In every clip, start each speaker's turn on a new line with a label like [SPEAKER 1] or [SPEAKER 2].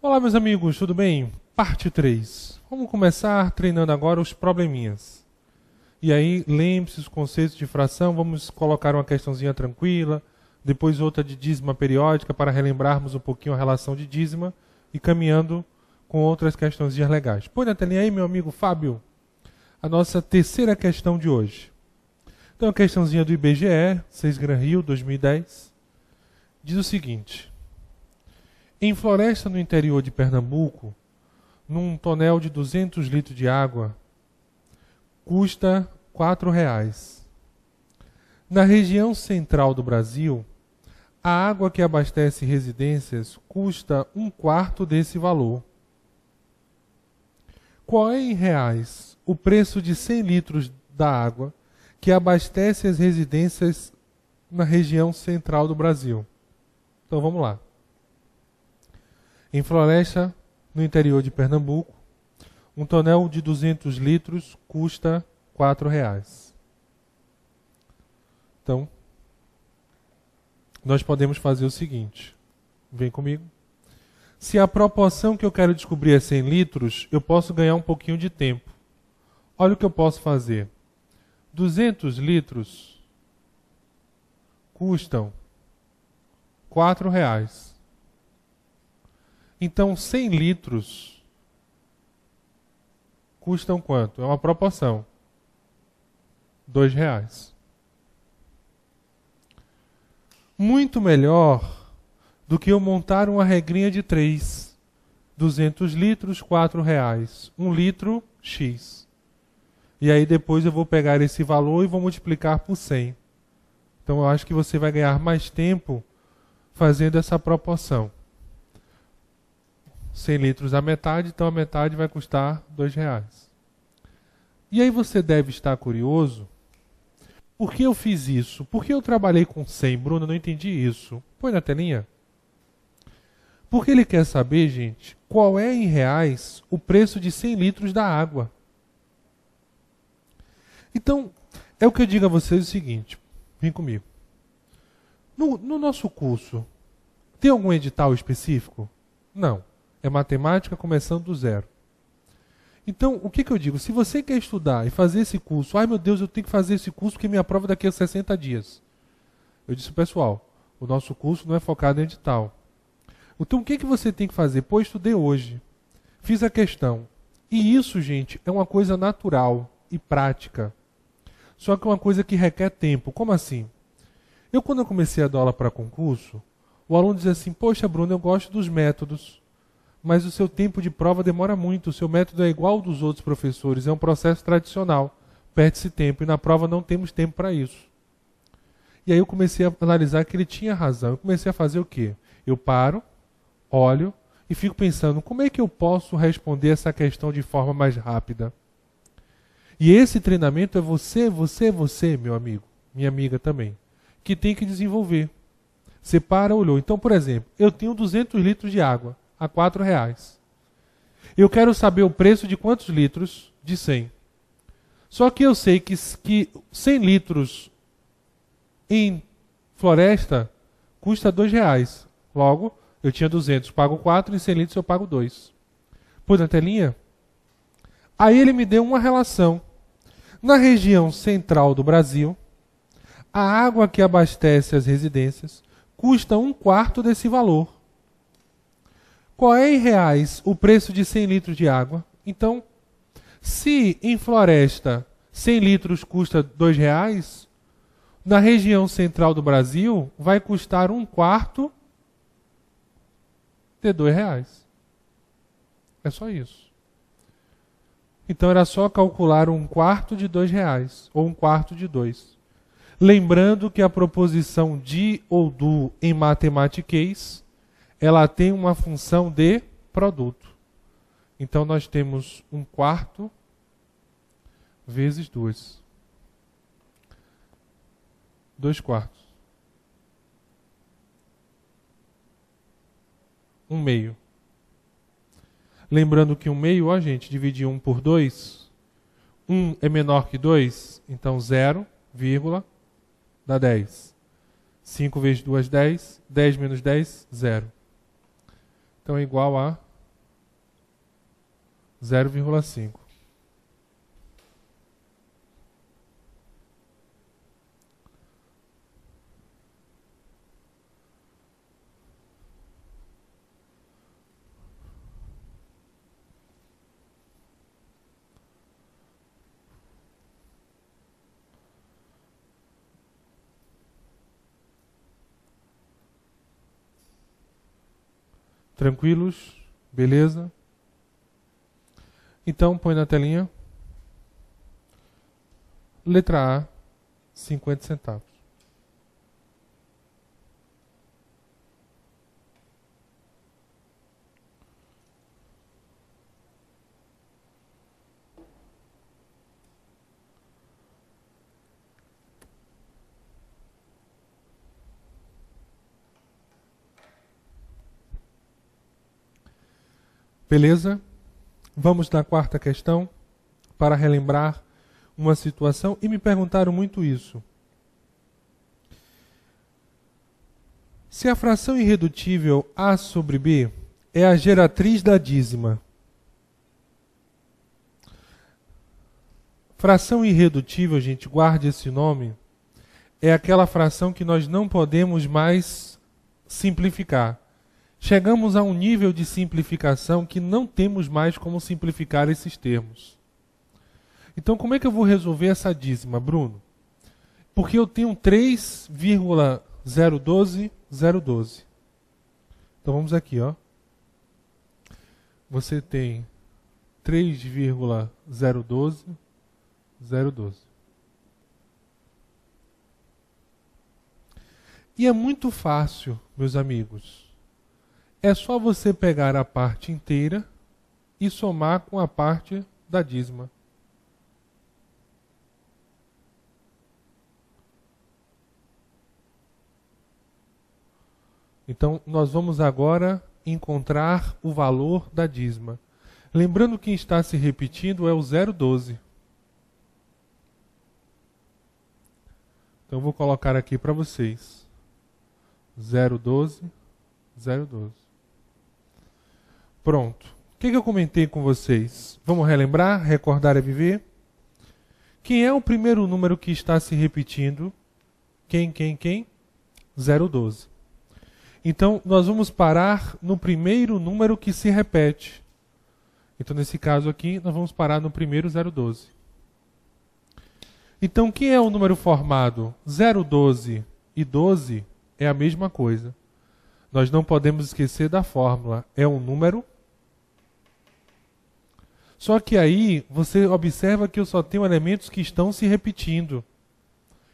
[SPEAKER 1] Olá, meus amigos, tudo bem? Parte 3. Vamos começar treinando agora os probleminhas. E aí, lembre-se os conceitos de fração, vamos colocar uma questãozinha tranquila, depois outra de dízima periódica para relembrarmos um pouquinho a relação de dízima e caminhando com outras questãozinhas legais. Põe na telinha aí, meu amigo Fábio, a nossa terceira questão de hoje. Então, a questãozinha do IBGE, 6 Gran Rio, 2010, diz o seguinte: em floresta no interior de Pernambuco, num tonel de 200 litros de água, custa R$4. Na região central do Brasil, a água que abastece residências custa 1/4 desse valor. Qual é em reais o preço de 100 litros da água que abastece as residências na região central do Brasil? Então vamos lá. Em floresta, no interior de Pernambuco, um tonel de 200 litros custa R$4. Então, nós podemos fazer o seguinte. Vem comigo. Se a proporção que eu quero descobrir é 100 litros, eu posso ganhar um pouquinho de tempo. Olha o que eu posso fazer. 200 litros custam R$4. Então, 100 litros custam quanto? É uma proporção. R$2. Muito melhor do que eu montar uma regrinha de 3. 200 litros, R$4. 1 litro, X. E aí depois eu vou pegar esse valor e vou multiplicar por 100. Então eu acho que você vai ganhar mais tempo fazendo essa proporção. 100 litros a metade, então a metade vai custar R$2. E aí você deve estar curioso. Por que eu fiz isso? Por que eu trabalhei com 100? Bruno, eu não entendi isso. Põe na telinha. Porque ele quer saber, gente, qual é em reais o preço de 100 litros da água. Então, é o que eu digo a vocês o seguinte. Vem comigo. No nosso curso, tem algum edital específico? Não. É matemática começando do zero. Então, o que eu digo? Se você quer estudar e fazer esse curso, ai meu Deus, eu tenho que fazer esse curso porque minha prova daqui a 60 dias. Eu disse, pessoal, o nosso curso não é focado em edital. Então, o que você tem que fazer? Pô, eu estudei hoje. Fiz a questão. E isso, gente, é uma coisa natural e prática. Só que é uma coisa que requer tempo. Como assim? Quando eu comecei a dar aula para concurso, o aluno dizia assim, poxa, Bruno, eu gosto dos métodos. Mas o seu tempo de prova demora muito, o seu método é igual ao dos outros professores, é um processo tradicional, perde-se tempo, e na prova não temos tempo para isso. E aí eu comecei a analisar que ele tinha razão, eu comecei a fazer o quê? Eu paro, olho e fico pensando, como é que eu posso responder essa questão de forma mais rápida? E esse treinamento é você, meu amigo, minha amiga também, que tem que desenvolver. Você para, olhou. Então, por exemplo, eu tenho 200 litros de água a R$4. Eu quero saber o preço de quantos litros? De 100. Só que eu sei que 100 litros em floresta custa R$2. Logo, eu tinha 200, pago 4, e 100 litros eu pago 2. Pôs na telinha? Aí ele me deu uma relação. Na região central do Brasil, a água que abastece as residências custa 1/4 desse valor. Qual é em reais o preço de 100 litros de água? Então, se em floresta 100 litros custa R$2, na região central do Brasil vai custar 1/4 de R$2. É só isso. Então era só calcular 1/4 de R$2 ou 1/4 de 2. Lembrando que a proposição de ou do em matematiquês, ela tem uma função de produto. Então, nós temos 1/4 vezes 2. 2/4. 1/2. Lembrando que 1/2, ó, gente, dividir 1 por 2. 1 é menor que 2, então 0, dá 10. 5 vezes 2, 10. 10 menos 10, 0. Então é igual a 0,5. Tranquilos? Beleza? Então, põe na telinha. Letra A, 50 centavos. Beleza? Vamos na quarta questão para relembrar uma situação e me perguntaram muito isso. Se a fração irredutível A sobre B é a geratriz da dízima, fração irredutível, gente, guarde esse nome, é aquela fração que nós não podemos mais simplificar. Chegamos a um nível de simplificação que não temos mais como simplificar esses termos. Então, como é que eu vou resolver essa dízima, Bruno? Porque eu tenho 3,012012. Então, vamos aqui, ó. Você tem 3,012012. E é muito fácil, meus amigos. É só você pegar a parte inteira e somar com a parte da dízima. Então, nós vamos agora encontrar o valor da dízima. Lembrando que quem está se repetindo é o 0,12. Então, eu vou colocar aqui para vocês. 0,12, 0,12. Pronto. O que eu comentei com vocês? Vamos relembrar? Recordar é viver? Quem é o primeiro número que está se repetindo? Quem? 0,12. Então, nós vamos parar no primeiro número que se repete. Então, nesse caso aqui, nós vamos parar no primeiro 0,12. Então, quem é o número formado? 0,12 e 12 é a mesma coisa. Nós não podemos esquecer da fórmula. É um número. Só que aí, você observa que eu só tenho elementos que estão se repetindo.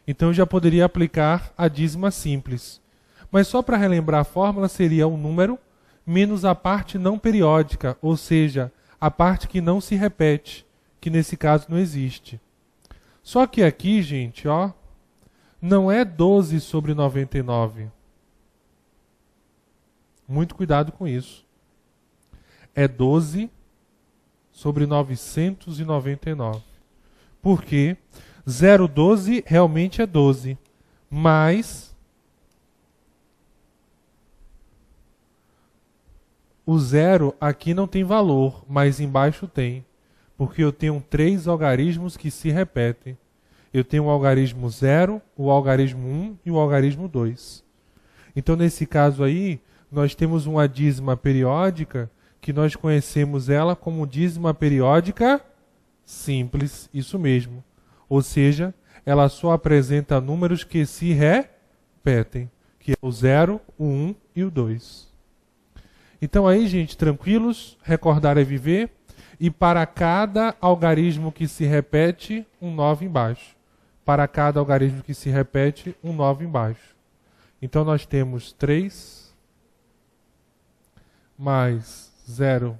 [SPEAKER 1] Então, eu já poderia aplicar a dízima simples. Mas só para relembrar a fórmula, seria um número menos a parte não periódica, ou seja, a parte que não se repete, que nesse caso não existe. Só que aqui, gente, ó, não é 12 sobre 99. Muito cuidado com isso. É 12 sobre 999. Por quê? 0,12 realmente é 12, mas o zero aqui não tem valor, mas embaixo tem. Porque eu tenho 3 algarismos que se repetem. Eu tenho o algarismo 0, o algarismo 1 e o algarismo 2. Então, nesse caso aí, nós temos uma dízima periódica que nós conhecemos ela como dízima periódica simples, isso mesmo. Ou seja, ela só apresenta números que se repetem, que é o 0, o 1 e o 2. Então aí, gente, tranquilos, recordar é viver. E para cada algarismo que se repete, um 9 embaixo. Para cada algarismo que se repete, um 9 embaixo. Então nós temos 3 mais 0,12,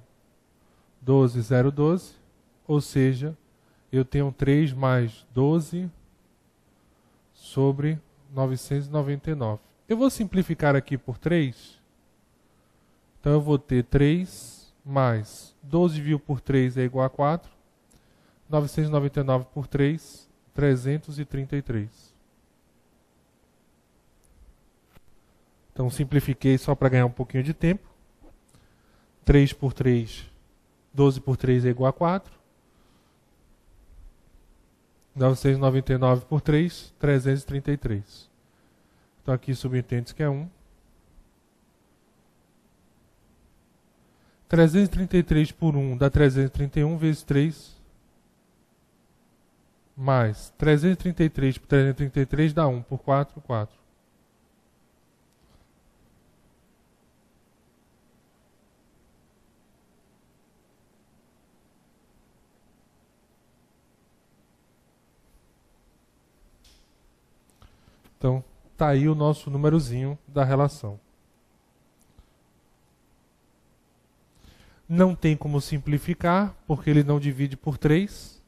[SPEAKER 1] 0,12. Ou seja, eu tenho 3 mais 12 sobre 999. Eu vou simplificar aqui por 3. Então eu vou ter 3 mais 12 dividido por 3 é igual a 4. 999 por 3, 333. Então simplifiquei só para ganhar um pouquinho de tempo. 3 por 3, 12 por 3 é igual a 4. 999 por 3, 333. Então aqui subentende que é 1. 333 por 1 dá 331 vezes 3. Mais 333 por 333 dá 1 por 4, 4. Então, tá aí o nosso númerozinho da relação. Não tem como simplificar, porque ele não divide por 3.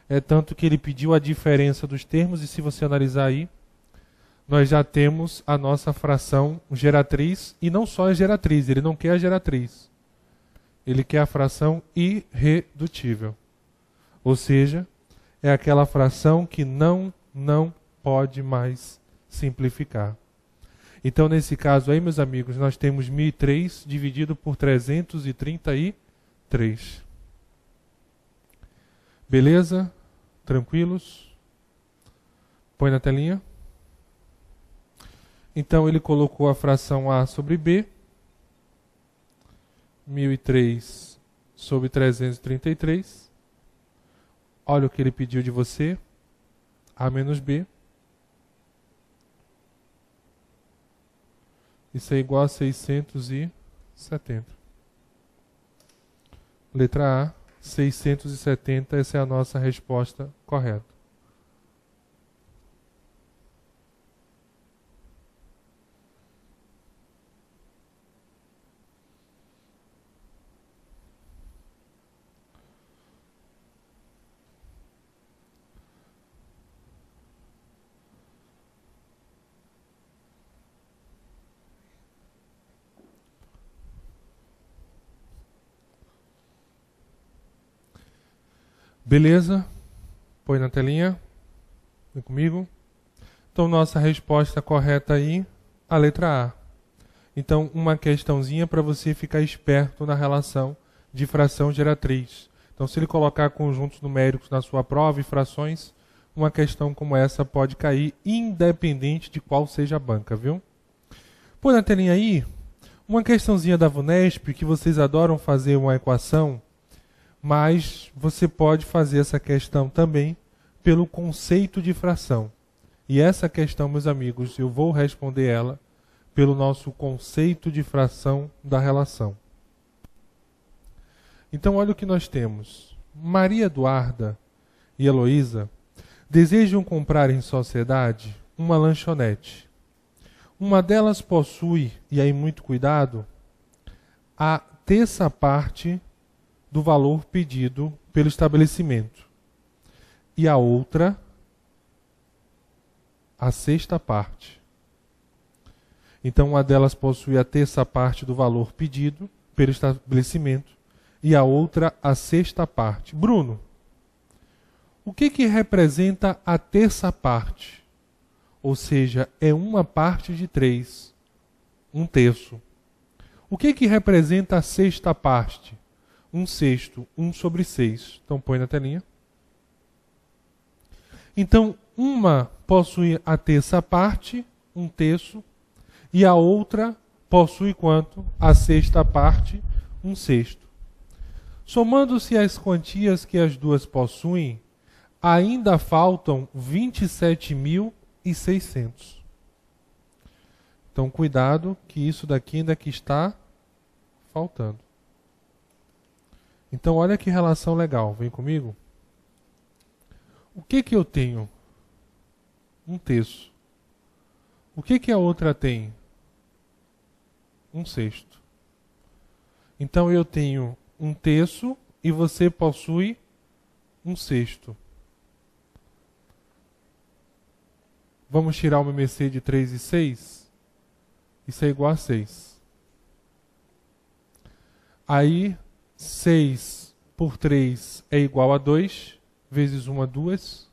[SPEAKER 1] É tanto que ele pediu a diferença dos termos, e se você analisar aí, nós já temos a nossa fração geratriz, e não só a geratriz, ele não quer a geratriz. Ele quer a fração irredutível. Ou seja, é aquela fração que não pode mais simplificar. Então, nesse caso aí, meus amigos, nós temos 1003 dividido por 333. Beleza? Tranquilos? Põe na telinha. Então, ele colocou a fração A sobre B. 1003 sobre 333. Olha o que ele pediu de você. A menos B. Isso é igual a 670. Letra A, 670, essa é a nossa resposta correta. Beleza? Põe na telinha. Vem comigo. Então, nossa resposta correta aí, a letra A. Então, uma questãozinha para você ficar esperto na relação de fração geratriz. Então, se ele colocar conjuntos numéricos na sua prova e frações, uma questão como essa pode cair, independente de qual seja a banca, viu? Põe na telinha aí uma questãozinha da VUNESP, que vocês adoram fazer uma equação, mas você pode fazer essa questão também pelo conceito de fração. E essa questão, meus amigos, eu vou responder ela pelo nosso conceito de fração da relação. Então, olha o que nós temos. Maria Eduarda e Heloísa desejam comprar em sociedade uma lanchonete. Uma delas possui, e aí muito cuidado, a terça parte do valor pedido pelo estabelecimento. E a outra, a sexta parte. Então, uma delas possui a terça parte do valor pedido pelo estabelecimento e a outra a sexta parte. Bruno, o que representa a terça parte? Ou seja, é uma parte de 3, um terço. O que representa a sexta parte? Um sexto, 1 sobre 6. Então, põe na telinha. Então, uma possui a terça parte, um terço, e a outra possui quanto? A sexta parte, um sexto. Somando-se as quantias que as duas possuem, ainda faltam 27.600. Então, cuidado que isso daqui ainda que está faltando. Então, olha que relação legal. Vem comigo. O que eu tenho? Um terço. O que a outra tem? Um sexto. Então, eu tenho um terço e você possui um sexto. Vamos tirar uma MC de 3 e 6? Isso é igual a 6. Aí, 6 por 3 é igual a 2, vezes 1 a 2,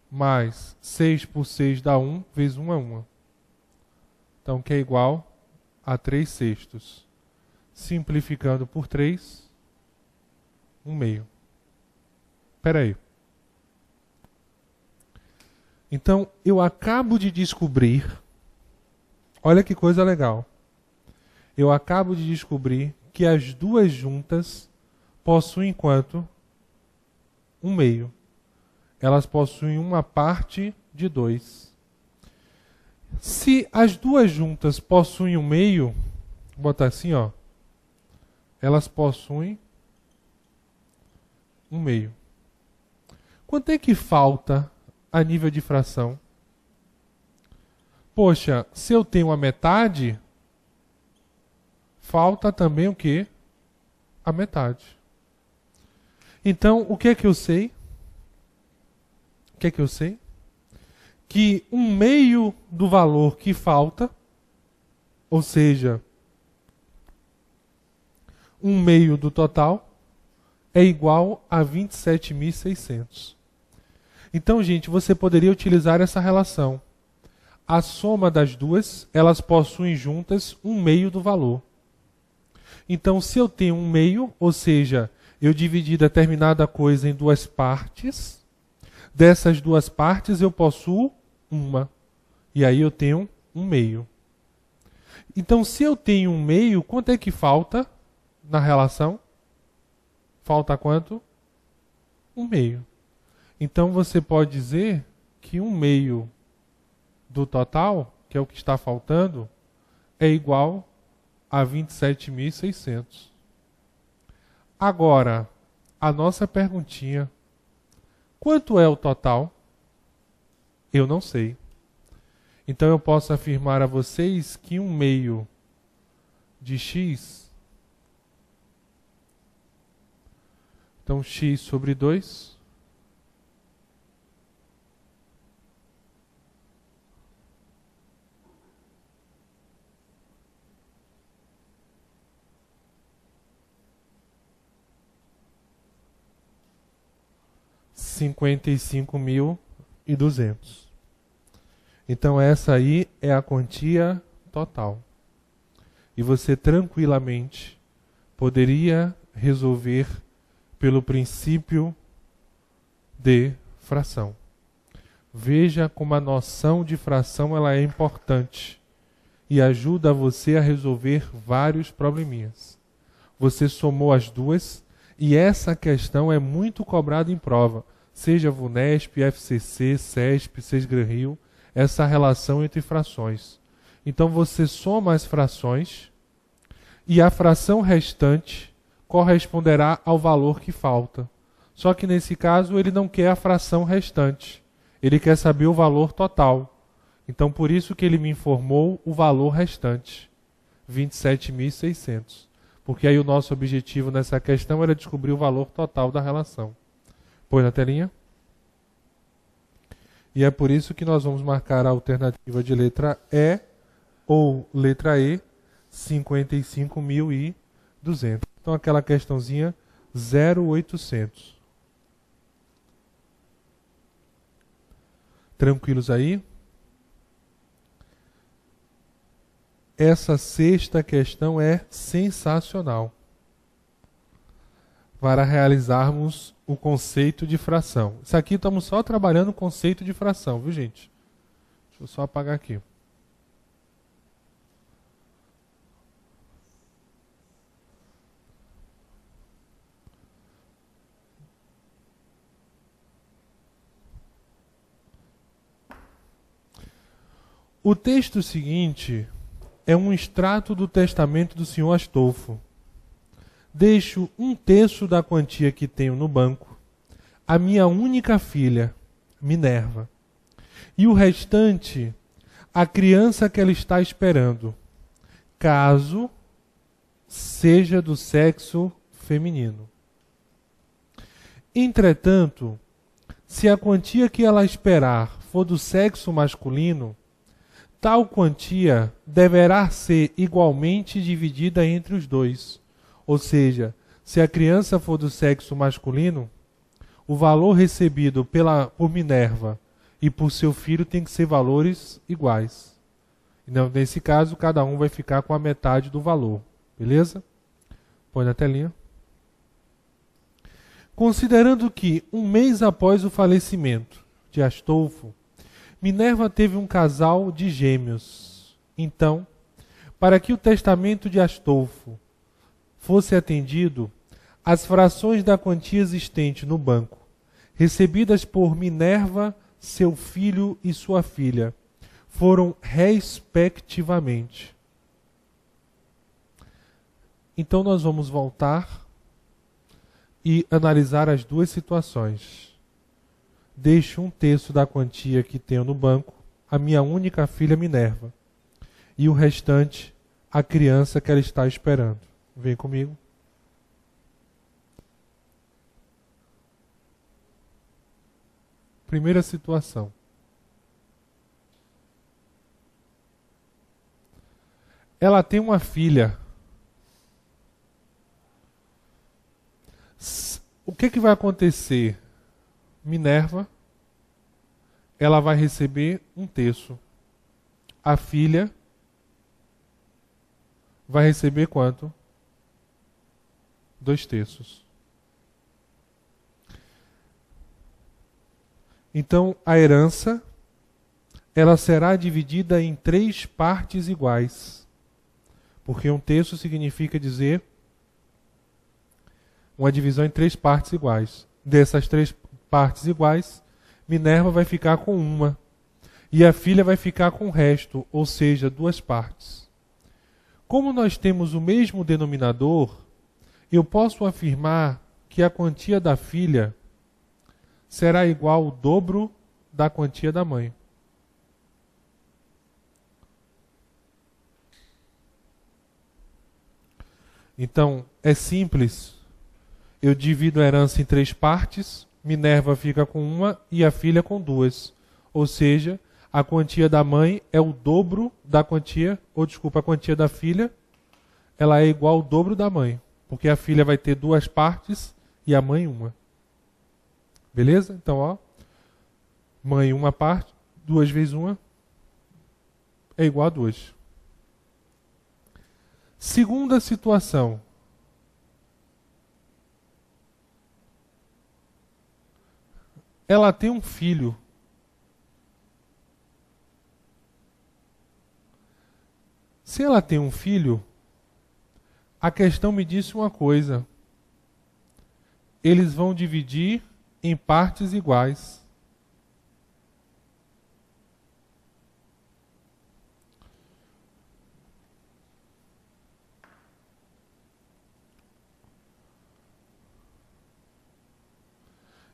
[SPEAKER 1] mais 6 por 6 dá 1, vezes 1 é 1. Então, que é igual a 3 sextos. Simplificando por 3, 1 meio. Espera aí. Então, eu acabo de descobrir, olha que coisa legal. Eu acabo de descobrir que as duas juntas possuem quanto? 1 meio. Elas possuem uma parte de 2. Se as duas juntas possuem 1 meio, vou botar assim, ó. Elas possuem 1 meio. Quanto é que falta a nível de fração? Poxa, se eu tenho a metade, falta também o quê? A metade. Então, o que é que eu sei? O que é que eu sei? Que 1 meio do valor que falta, ou seja, 1 meio do total, é igual a 27.600. Então, gente, você poderia utilizar essa relação. A soma das duas, elas possuem juntas 1 meio do valor. Então, se eu tenho 1 meio, ou seja, eu dividi determinada coisa em duas partes, dessas duas partes eu possuo uma. E aí eu tenho 1 meio. Então, se eu tenho 1 meio, quanto é que falta na relação? Falta quanto? 1 meio. Então, você pode dizer que 1 meio do total, que é o que está faltando, é igual a 27.600. Agora, a nossa perguntinha. Quanto é o total? Eu não sei. Então eu posso afirmar a vocês que 1 meio de x, então x sobre 2, $55.200. Então essa aí é a quantia total. E você tranquilamente poderia resolver pelo princípio de fração. Veja como a noção de fração ela é importante e ajuda você a resolver vários probleminhas. Você somou as duas e essa questão é muito cobrada em prova. Seja VUNESP, FCC, CESP, SESGRAN-RIO, essa relação entre frações. Então você soma as frações e a fração restante corresponderá ao valor que falta. Só que nesse caso ele não quer a fração restante, ele quer saber o valor total. Então por isso que ele me informou o valor restante, 27.600. Porque aí o nosso objetivo nessa questão era descobrir o valor total da relação. Põe na telinha. E é por isso que nós vamos marcar a alternativa de letra E ou letra E, 55.200. Então aquela questãozinha 0.800. Tranquilos aí? Essa sexta questão é sensacional para realizarmos o conceito de fração. Isso aqui estamos só trabalhando o conceito de fração, viu, gente? Deixa eu só apagar aqui. O texto seguinte é um extrato do testamento do Sr. Astolfo. Deixo 1/3 da quantia que tenho no banco à minha única filha, Minerva, e o restante à criança que ela está esperando, caso seja do sexo feminino. Entretanto, se a quantia que ela esperar for do sexo masculino, tal quantia deverá ser igualmente dividida entre os dois. Ou seja, se a criança for do sexo masculino, o valor recebido por Minerva e por seu filho tem que ser valores iguais. Então, nesse caso, cada um vai ficar com a metade do valor. Beleza? Põe na telinha. Considerando que, um mês após o falecimento de Astolfo, Minerva teve um casal de gêmeos. Então, para que o testamento de Astolfo fosse atendido, as frações da quantia existente no banco, recebidas por Minerva, seu filho e sua filha, foram respectivamente. Então nós vamos voltar e analisar as duas situações. Deixo 1/3 da quantia que tenho no banco à minha única filha Minerva, e o restante à criança que ela está esperando. Vem comigo. Primeira situação. Ela tem uma filha. O que vai acontecer? Minerva, ela vai receber 1/3. A filha vai receber quanto? 2/3. Então, a herança, ela será dividida em 3 partes iguais. Porque 1/3 significa dizer uma divisão em 3 partes iguais. Dessas 3 partes iguais, Minerva vai ficar com uma. E a filha vai ficar com o resto, ou seja, 2 partes. Como nós temos o mesmo denominador, eu posso afirmar que a quantia da filha será igual ao dobro da quantia da mãe. Então, é simples. Eu divido a herança em 3 partes, Minerva fica com uma e a filha com 2. Ou seja, a quantia da mãe é o dobro da quantia, a quantia da filha, ela é igual ao dobro da mãe. Porque a filha vai ter 2 partes e a mãe uma. Beleza? Então, ó, mãe uma parte, 2 vezes 1 é igual a 2. Segunda situação. Ela tem um filho. Se ela tem um filho, a questão me disse uma coisa. Eles vão dividir em partes iguais.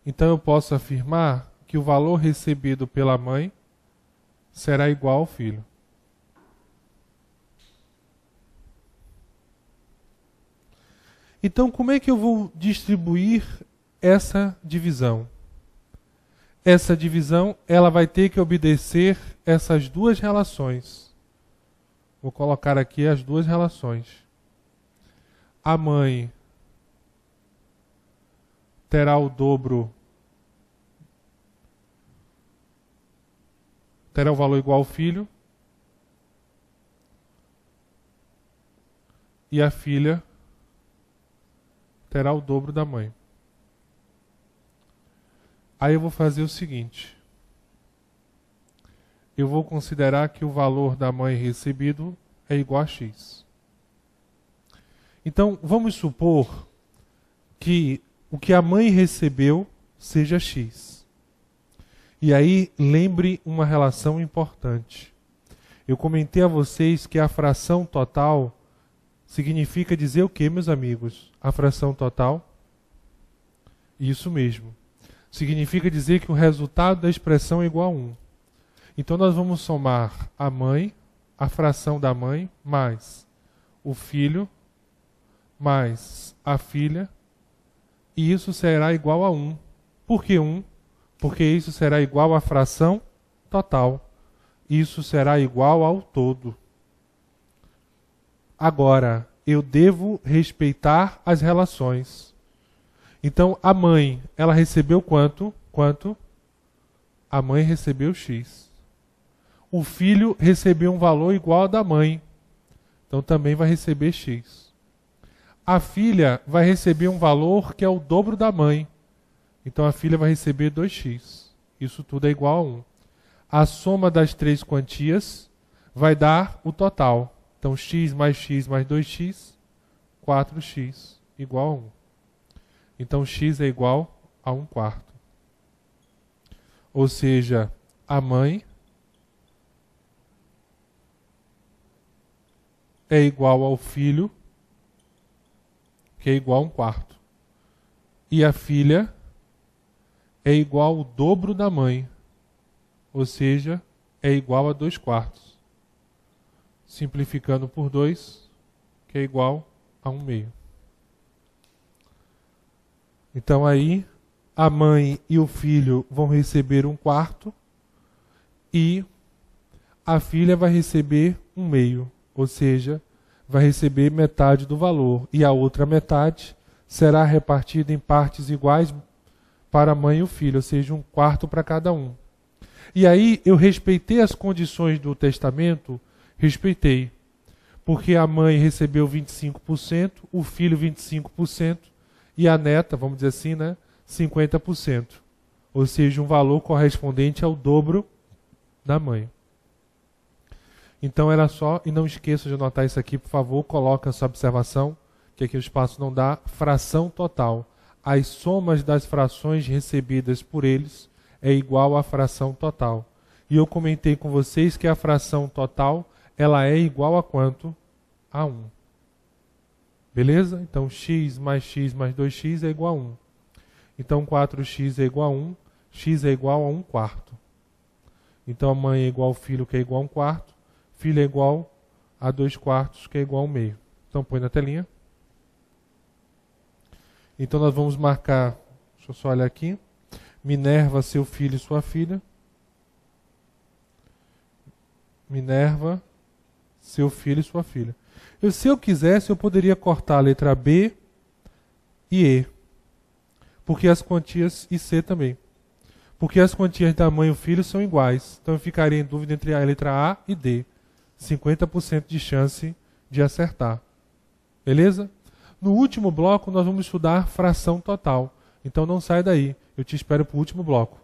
[SPEAKER 1] Então eu posso afirmar que o valor recebido pela mãe será igual ao filho. Então, como é que eu vou distribuir essa divisão? Essa divisão, ela vai ter que obedecer essas 2 relações. Vou colocar aqui as 2 relações. A mãe terá o dobro, terá o valor igual ao filho, e a filha terá o dobro da mãe. Aí eu vou fazer o seguinte. Eu vou considerar que o valor da mãe recebido é igual a X. Então, vamos supor que o que a mãe recebeu seja X. E aí, lembre uma relação importante. Eu comentei a vocês que a fração total significa dizer o que, meus amigos? A fração total? Isso mesmo. Significa dizer que o resultado da expressão é igual a 1. Então nós vamos somar a mãe, a fração da mãe, mais o filho, mais a filha, e isso será igual a 1. Por que 1? Porque isso será igual à fração total. Isso será igual ao todo. Agora, eu devo respeitar as relações. Então, a mãe, ela recebeu quanto? Quanto? A mãe recebeu X. O filho recebeu um valor igual ao da mãe. Então, também vai receber X. A filha vai receber um valor que é o dobro da mãe. Então a filha vai receber 2x. Isso tudo é igual a 1. A soma das três quantias vai dar o total. Então x mais 2x, 4x, igual a 1. Então x é igual a 1/4. Ou seja, a mãe é igual ao filho, que é igual a 1/4. E a filha é igual ao dobro da mãe, ou seja, é igual a 2/4. Simplificando por 2, que é igual a 1/2. Então aí, a mãe e o filho vão receber 1/4 e a filha vai receber 1/2, ou seja, vai receber metade do valor. E a outra metade será repartida em partes iguais para a mãe e o filho, ou seja, 1/4 para cada um. E aí eu respeitei as condições do testamento, respeitei. Porque a mãe recebeu 25%, o filho 25% e a neta, vamos dizer assim, né, 50%. Ou seja, um valor correspondente ao dobro da mãe. Então era só, e não esqueça de anotar isso aqui, por favor, coloca essa observação, que aqui o espaço não dá, fração total. As somas das frações recebidas por eles é igual à fração total. E eu comentei com vocês que a fração total, ela é igual a quanto? A 1. Beleza? Então x mais 2x é igual a 1. Então 4x é igual a 1, x é igual a 1/4. Então a mãe é igual ao filho, que é igual a 1/4, filho é igual a 2/4, que é igual a 1/2. Então põe na telinha. Então nós vamos marcar, deixa eu só olhar aqui, Minerva, seu filho e sua filha. Minerva, seu filho e sua filha. Se eu quisesse, eu poderia cortar a letra B e E. Porque as quantias, e C também. Porque as quantias da mãe e o filho são iguais. Então eu ficaria em dúvida entre a letra A e D. 50% de chance de acertar. Beleza? No último bloco nós vamos estudar fração total. Então não sai daí. Eu te espero para o último bloco.